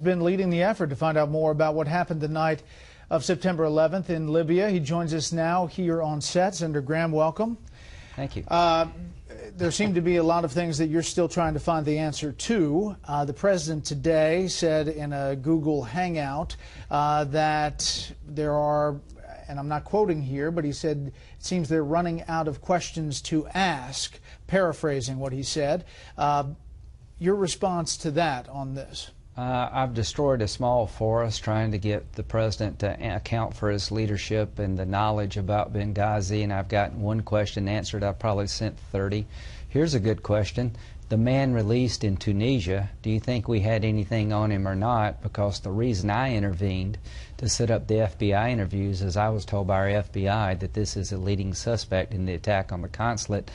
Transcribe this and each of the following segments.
Been leading the effort to find out more about what happened the night of September 11th in Libya. He joins us now here on set. Senator Graham, welcome. Thank you. There seem to be a lot of things that you're still trying to find the answer to. The president today said in a Google Hangout that there are, and I'm not quoting here, but he said it seems they're running out of questions to ask, paraphrasing what he said. Your response to that on this? I've destroyed a small forest trying to get the president to account for his leadership and the knowledge about Benghazi, and I've gotten one question answered. I've probably sent 30. Here's a good question. The man released in Tunisia, do you think we had anything on him or not? Because the reason I intervened to set up the FBI interviews is I was told by our FBI that this is a leading suspect in the attack on the consulate.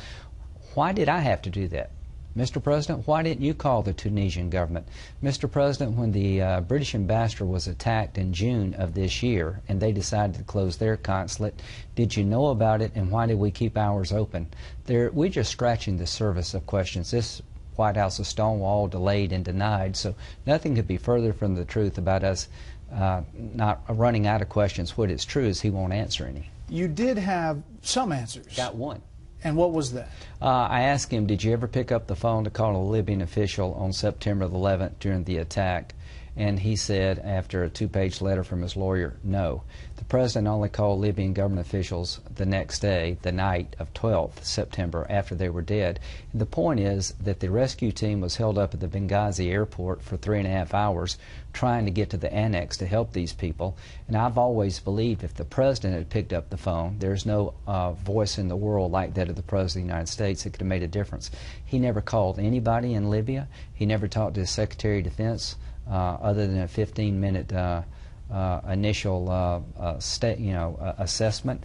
Why did I have to do that? Mr. President, why didn't you call the Tunisian government? Mr. President, when the British ambassador was attacked in June of this year and they decided to close their consulate, did you know about it, and why did we keep ours open? We're just scratching the surface of questions. This White House is stonewalled, delayed, and denied, so nothing could be further from the truth about us not running out of questions. What is true is he won't answer any. You did have some answers. Got one. And what was that? I asked him, did you ever pick up the phone to call a Libyan official on September the 11th during the attack? And he said, after a two-page letter from his lawyer, no. The president only called Libyan government officials the next day, the night of 12th September, after they were dead. And the point is that the rescue team was held up at the Benghazi airport for 3.5 hours trying to get to the annex to help these people. And I've always believed if the president had picked up the phone, there's no voice in the world like that of the president of the United States that could have made a difference. He never called anybody in Libya. He never talked to his Secretary of Defense. Other than a 15-minute initial assessment.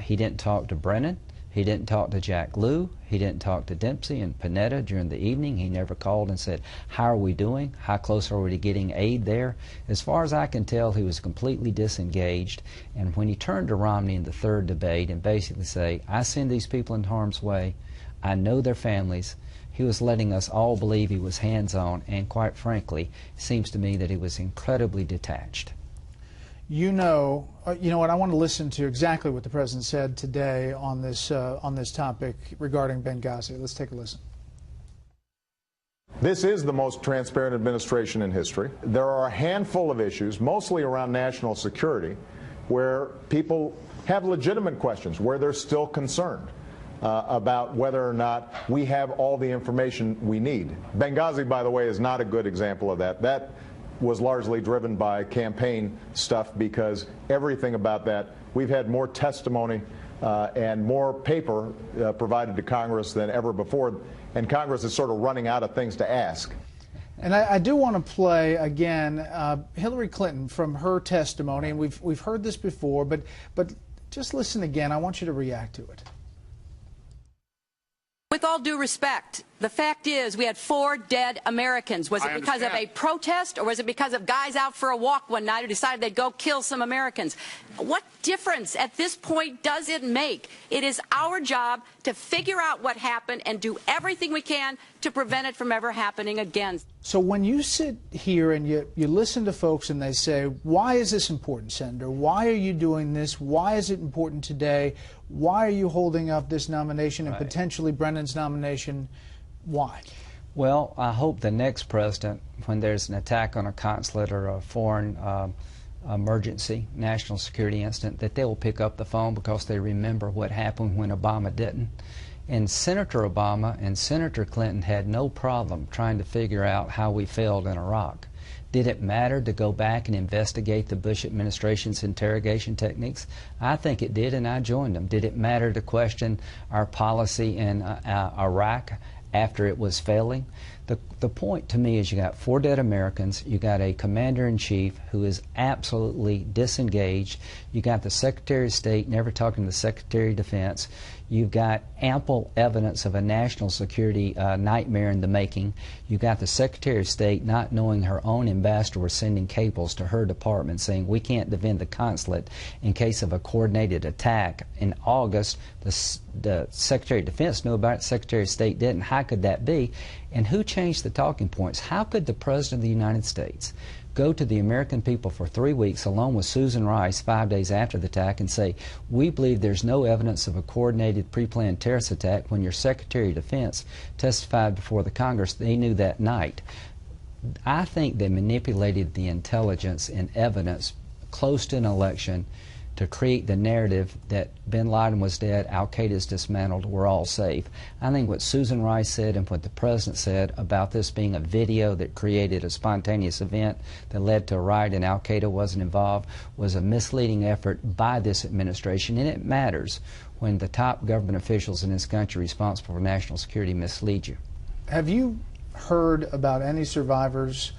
He didn't talk to Brennan. He didn't talk to Jack Lew. He didn't talk to Dempsey and Panetta during the evening. He never called and said, how are we doing? How close are we to getting aid there? As far as I can tell, he was completely disengaged. And when he turned to Romney in the third debate and basically say, I send these people in harm's way, I know their families, he was letting us all believe he was hands-on, and quite frankly, it seems to me that he was incredibly detached. You know what? I want to listen to exactly what the president said today on this topic regarding Benghazi. Let's take a listen. This is the most transparent administration in history. There are a handful of issues, mostly around national security, where people have legitimate questions, where they're still concerned about whether or not we have all the information we need. Benghazi, by the way, is not a good example of that. That was largely driven by campaign stuff, because everything about that, we've had more testimony and more paper provided to Congress than ever before, and Congress is sort of running out of things to ask. And I do want to play again Hillary Clinton from her testimony, and we've heard this before, but just listen again. I want you to react to it. With all due respect, the fact is we had 4 dead Americans. Was it because of a protest, or was it because of guys out for a walk one night who decided they'd go kill some Americans? What difference at this point does it make? It is our job to figure out what happened and do everything we can to prevent it from ever happening again. So when you sit here and you listen to folks and they say, why is this important, Senator? Why are you doing this? Why is it important today? Why are you holding up this nomination and potentially Brennan's nomination? Why? Well, I hope the next president, when there's an attack on a consulate or a foreign emergency, national security incident, that they will pick up the phone, because they remember what happened when Obama didn't. And Senator Obama and Senator Clinton had no problem trying to figure out how we failed in Iraq. Did it matter to go back and investigate the Bush administration's interrogation techniques? I think it did, and I joined them. Did it matter to question our policy in Iraq after it was failing? The point to me is you got 4 dead Americans, you got a commander-in-chief who is absolutely disengaged, you got the Secretary of State never talking to the Secretary of Defense, you've got ample evidence of a national security nightmare in the making, you got the Secretary of State not knowing her own ambassador was sending cables to her department saying we can't defend the consulate in case of a coordinated attack. In August, the Secretary of Defense knew about it, Secretary of State didn't. How could that be? And who changed the talking points? How could the President of the United States go to the American people for 3 weeks along with Susan Rice 5 days after the attack and say, we believe there's no evidence of a coordinated pre-planned terrorist attack, when your Secretary of Defense testified before the Congress they knew that night? I think they manipulated the intelligence and evidence close to an election to create the narrative that bin Laden was dead, al-Qaeda is dismantled, we're all safe. I think what Susan Rice said and what the President said about this being a video that created a spontaneous event that led to a riot and al-Qaeda wasn't involved was a misleading effort by this administration, and it matters when the top government officials in this country responsible for national security mislead you. Have you heard about any survivors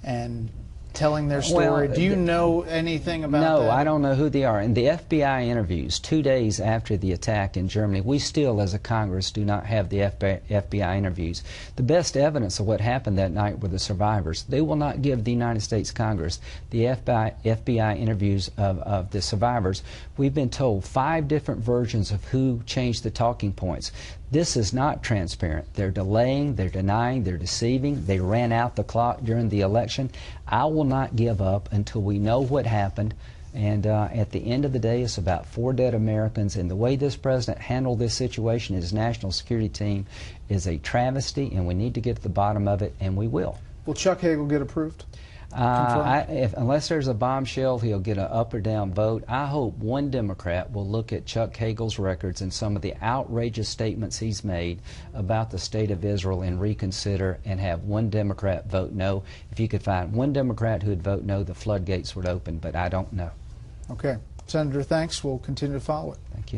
and telling their story? Well, do you know anything about that? No, I don't know who they are. In the FBI interviews 2 days after the attack in Germany, we still, as a Congress, do not have the FBI interviews. The best evidence of what happened that night were the survivors. They will not give the United States Congress the FBI interviews of the survivors. We've been told 5 different versions of who changed the talking points. This is not transparent. They're delaying, they're denying, they're deceiving. They ran out the clock during the election. I will not give up until we know what happened. And at the end of the day, it's about 4 dead Americans. And the way this president handled this situation, his national security team, is a travesty, and we need to get to the bottom of it, and we will. Will Chuck Hagel get approved? Unless there's a bombshell, he'll get an up or down vote. I hope one Democrat will look at Chuck Hagel's records and some of the outrageous statements he's made about the state of Israel and reconsider, and have one Democrat vote no. If you could find one Democrat who would vote no, the floodgates would open, but I don't know. Okay. Senator, thanks. We'll continue to follow it. Thank you.